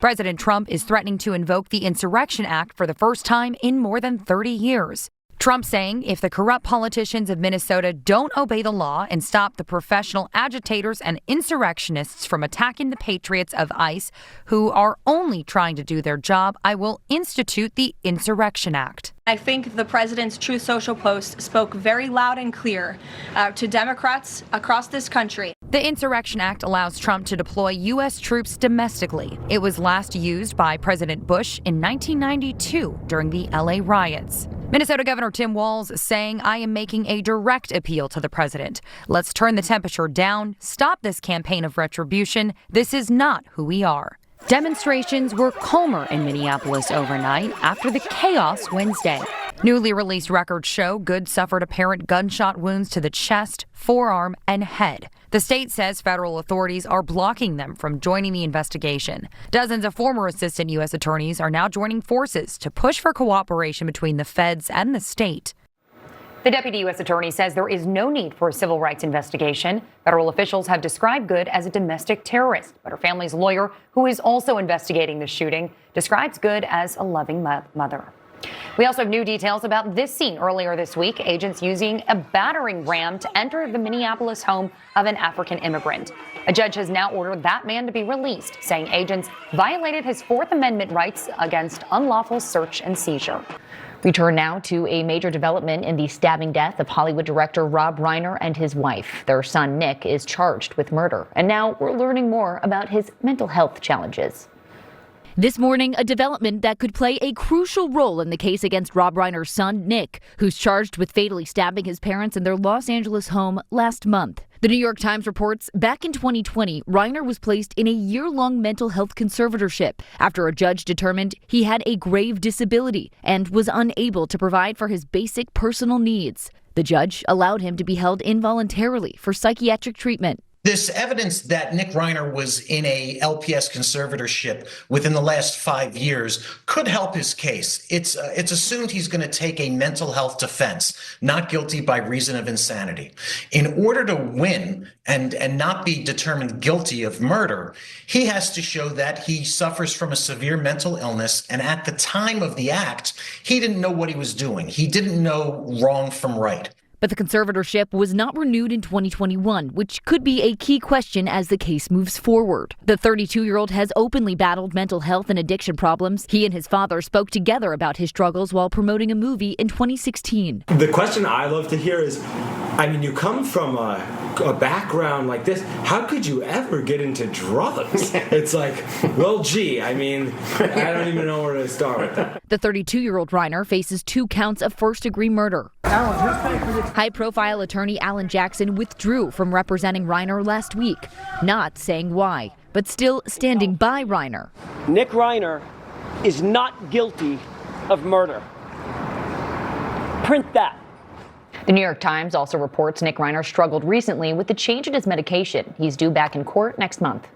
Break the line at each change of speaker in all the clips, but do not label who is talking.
President Trump is threatening to invoke the Insurrection Act for the first time in more than 30 years. Trump saying if the corrupt politicians of Minnesota don't obey the law and stop the professional agitators and insurrectionists from attacking the patriots of ICE, who are only trying to do their job, I will institute the Insurrection Act.
I think the president's Truth Social post spoke very loud and clear to Democrats across this country.
The Insurrection Act allows Trump to deploy U.S. troops domestically. It was last used by President Bush in 1992 during the L.A. riots. Minnesota Governor Tim Walz saying, I am making a direct appeal to the president. Let's turn the temperature down, stop this campaign of retribution. This is not who we are. Demonstrations were calmer in Minneapolis overnight after the chaos Wednesday. Newly released records show Good suffered apparent gunshot wounds to the chest, forearm, and head. The state says federal authorities are blocking them from joining the investigation. Dozens of former assistant U.S. attorneys are now joining forces to push for cooperation between the feds and the state. The deputy U.S. attorney says there is no need for a civil rights investigation. Federal officials have described Good as a domestic terrorist, but her family's lawyer, who is also investigating the shooting, describes Good as a loving mother. We also have new details about this scene earlier this week. Agents using a battering ram to enter the Minneapolis home of an African immigrant. A judge has now ordered that man to be released, saying agents violated his Fourth Amendment rights against unlawful search and seizure. We turn now to a major development in the stabbing death of Hollywood director Rob Reiner and his wife. Their son, Nick, is charged with murder. And now we're learning more about his mental health challenges.
This morning, a development that could play a crucial role in the case against Rob Reiner's son, Nick, who's charged with fatally stabbing his parents in their Los Angeles home last month. The New York Times reports back in 2020, Reiner was placed in a year-long mental health conservatorship after a judge determined he had a grave disability and was unable to provide for his basic personal needs. The judge allowed him to be held involuntarily for psychiatric treatment.
This evidence that Nick Reiner was in a LPS conservatorship within the last 5 years could help his case. It's assumed he's going to take a mental health defense, not guilty by reason of insanity. In order to win and not be determined guilty of murder, he has to show that he suffers from a severe mental illness, and at the time of the act, he didn't know what he was doing. He didn't know wrong from right.
But the conservatorship was not renewed in 2021, which could be a key question as the case moves forward. The 32-year-old has openly battled mental health and addiction problems. He and his father spoke together about his struggles while promoting a movie in 2016.
The question I love to hear is, you come from a background like this. How could you ever get into drugs? It's like, well, gee, I don't even know where to start with that.
The 32-year-old Reiner faces 2 counts of first-degree murder. High-profile attorney Alan Jackson withdrew from representing Reiner last week, not saying why, but still standing by Reiner.
Nick Reiner is not guilty of murder. Print that.
The New York Times also reports Nick Reiner struggled recently with the change in his medication. He's due back in court next month.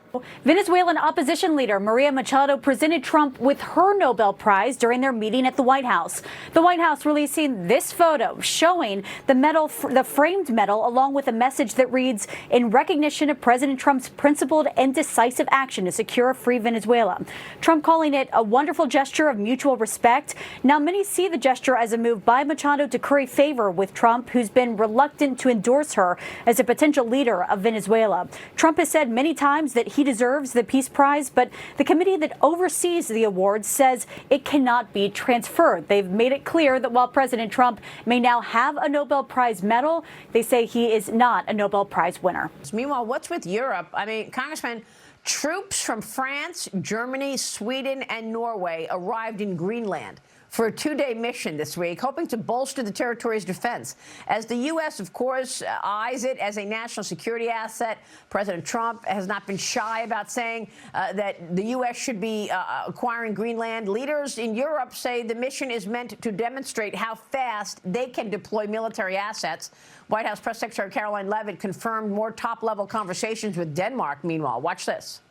Venezuelan opposition leader Maria Machado presented Trump with her Nobel Prize during their meeting at the White House. The White House releasing this photo showing the medal, the framed medal, along with a message that reads, "In recognition of President Trump's principled and decisive action to secure a free Venezuela." Trump calling it a wonderful gesture of mutual respect. Now, many see the gesture as a move by Machado to curry favor with Trump, who's been reluctant to endorse her as a potential leader of Venezuela. Trump has said many times that he deserves the Peace Prize, but the committee that oversees the awards says it cannot be transferred. They've made it clear that while President Trump may now have a Nobel Prize medal, they say he is not a Nobel Prize winner.
Meanwhile, what's with Europe? Congressman, troops from France, Germany, Sweden, and Norway arrived in Greenland for a 2-day mission this week, hoping to bolster the territory's defense. As the U.S., of course, eyes it as a national security asset, President Trump has not been shy about saying that the U.S. should be acquiring Greenland. Leaders in Europe say the mission is meant to demonstrate how fast they can deploy military assets. White House Press Secretary Caroline Leavitt confirmed more top-level conversations with Denmark. Meanwhile, watch this.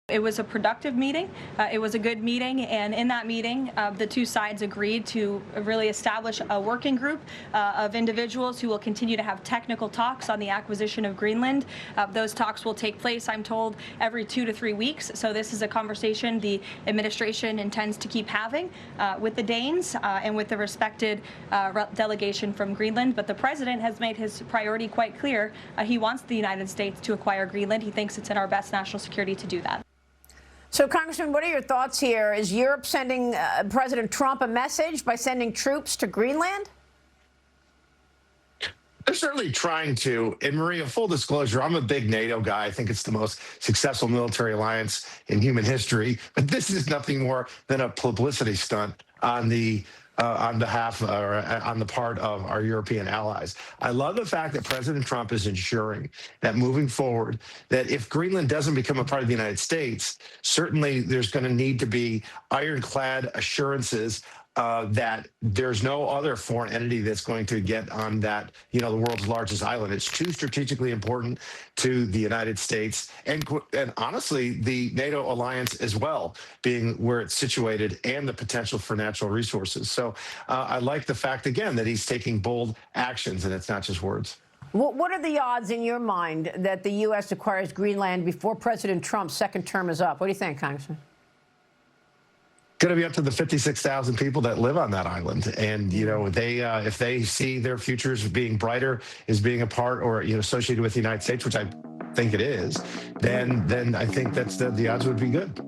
It was a productive meeting. It was a good meeting, and in that meeting, the two sides agreed to really establish a working group of individuals who will continue to have technical talks on the acquisition of Greenland. Those talks will take place, I'm told, every 2 to 3 weeks. So this is a conversation the administration intends to keep having with the Danes and with the respected delegation from Greenland. But the president has made his priority quite clear. He wants the United States to acquire Greenland. He thinks it's in our best national security to do that.
So, Congressman, what are your thoughts here? Is Europe sending President Trump a message by sending troops to Greenland?
They're certainly trying to. And Maria, full disclosure, I'm a big NATO guy. I think it's the most successful military alliance in human history. But this is nothing more than a publicity stunt on behalf or on the part of our European allies. I love the fact that President Trump is ensuring that moving forward, that if Greenland doesn't become a part of the United States, certainly there's going to need to be ironclad assurances that there's no other foreign entity that's going to get on that, the world's largest island. It's too strategically important to the United States and honestly, the NATO alliance as well, being where it's situated and the potential for natural resources. So I like the fact, again, that he's taking bold actions and it's not just words.
What are the odds in your mind that the U.S. acquires Greenland before President Trump's second term is up? What do you think, Congressman?
Going to be up to the 56,000 people that live on that island, and they if they see their futures being brighter as being a part or associated with the United States, which I think it is, then I think that's the odds would be good.